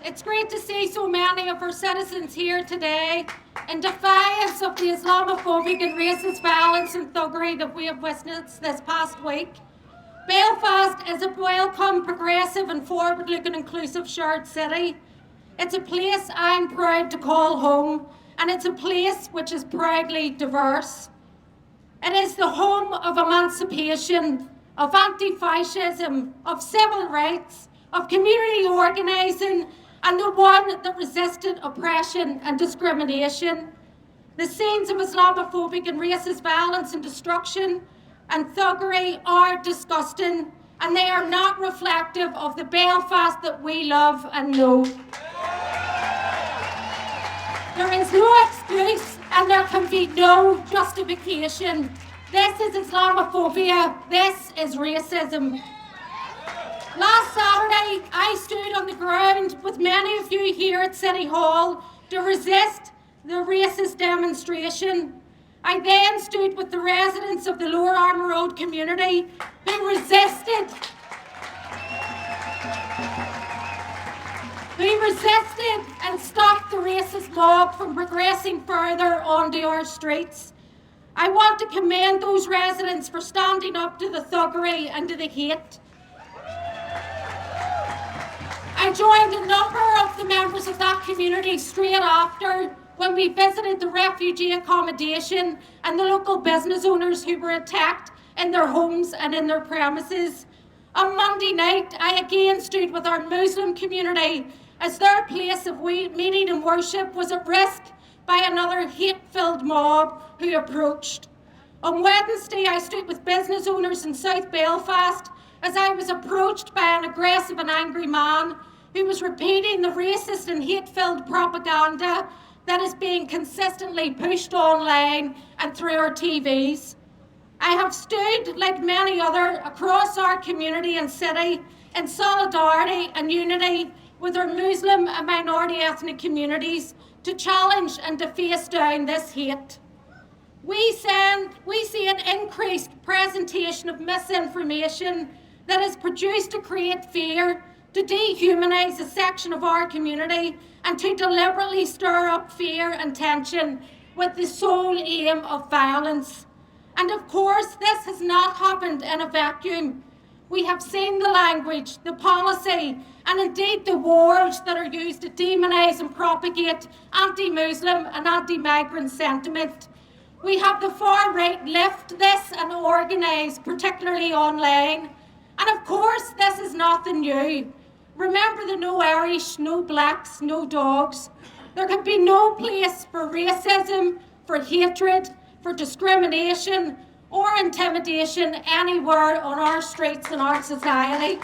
It's great to see so many of our citizens here today in defiance of the Islamophobic and racist violence and thuggery that we have witnessed this past week. Belfast is a welcome, progressive and forward-looking inclusive shared city. It's a place I'm proud to call home, and it's a place which is proudly diverse. It is the home of emancipation, of anti-fascism, of civil rights, of community organising, and the one that resisted oppression and discrimination. The scenes of Islamophobic and racist violence and destruction and thuggery are disgusting, and they are not reflective of the Belfast that we love and know. There is no excuse and there can be no justification. This is Islamophobia. This is racism. Last Saturday, I stood on the ground with many of you here at City Hall to resist the racist demonstration. I then stood with the residents of the Lower Armour Road community who resisted and stopped the racist mob from progressing further onto our streets. I want to commend those residents for standing up to the thuggery and to the hate. I joined a number of the members of that community straight after when we visited the refugee accommodation and the local business owners who were attacked in their homes and in their premises. On Monday night, I again stood with our Muslim community as their place of meeting and worship was at risk by another hate-filled mob who approached. On Wednesday, I stood with business owners in South Belfast as I was approached by an aggressive and angry man who was repeating the racist and hate-filled propaganda that is being consistently pushed online and through our TVs. I have stood, like many others, across our community and city in solidarity and unity with our Muslim and minority ethnic communities to challenge and to face down this hate. We see an increased presentation of misinformation that is produced to create fear, to dehumanise a section of our community, and to deliberately stir up fear and tension with the sole aim of violence. And of course, this has not happened in a vacuum. We have seen the language, the policy, and indeed the words that are used to demonise and propagate anti-Muslim and anti-migrant sentiment. We have the far right lift this and organise, particularly online. And of course, this is nothing new. Remember the no Irish, no blacks, no dogs. There can be no place for racism, for hatred, for discrimination, or intimidation anywhere on our streets in our society.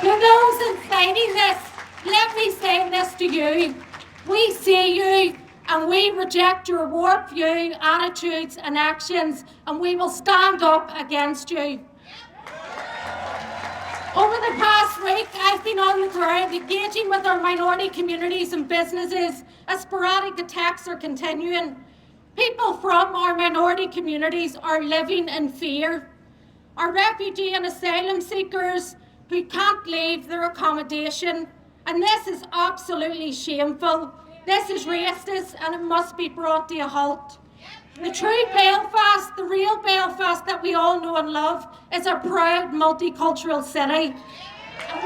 To those inciting this, let me say this to you. We see you and we reject your warped view, attitudes and actions, and we will stand up against you. Over the past week, I've been on the ground engaging with our minority communities and businesses as sporadic attacks are continuing. People from our minority communities are living in fear. Our refugee and asylum seekers who can't leave their accommodation, and this is absolutely shameful. This is racist and it must be brought to a halt. The true Belfast, the real Belfast that we all know and love, is a proud multicultural city. And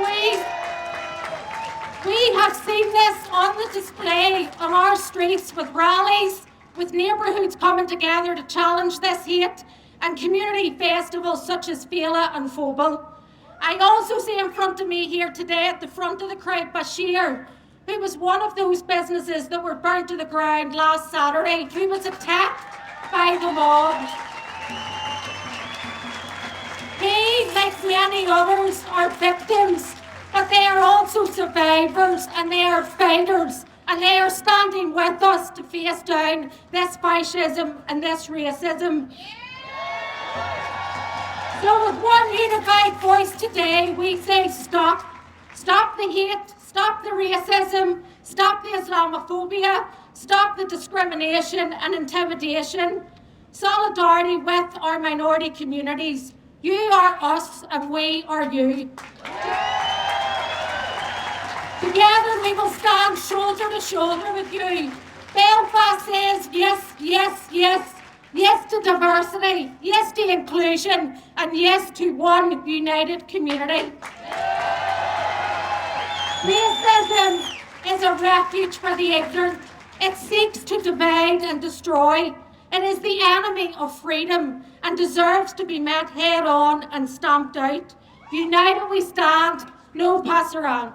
we have seen this on the display on our streets with rallies, with neighbourhoods coming together to challenge this hate, and community festivals such as Fela and Phobal. I also see in front of me here today at the front of the crowd Bashir, who was one of those businesses that were burnt to the ground last Saturday, who was attacked by the mob. He, like many others, are victims, but they are also survivors and they are fighters, and they are standing with us to face down this fascism and this racism. So with one unified voice today, we say stop. Stop the hate, stop the racism, stop the Islamophobia, stop the discrimination and intimidation. Solidarity with our minority communities. You are us and we are you. Together we will stand shoulder to shoulder with you. Belfast says yes, yes, yes. Yes to diversity, yes to inclusion, and yes to one united community. Racism is a refuge for the ignorant. It seeks to divide and destroy. It is the enemy of freedom and deserves to be met head on and stamped out. United we stand, no pass around.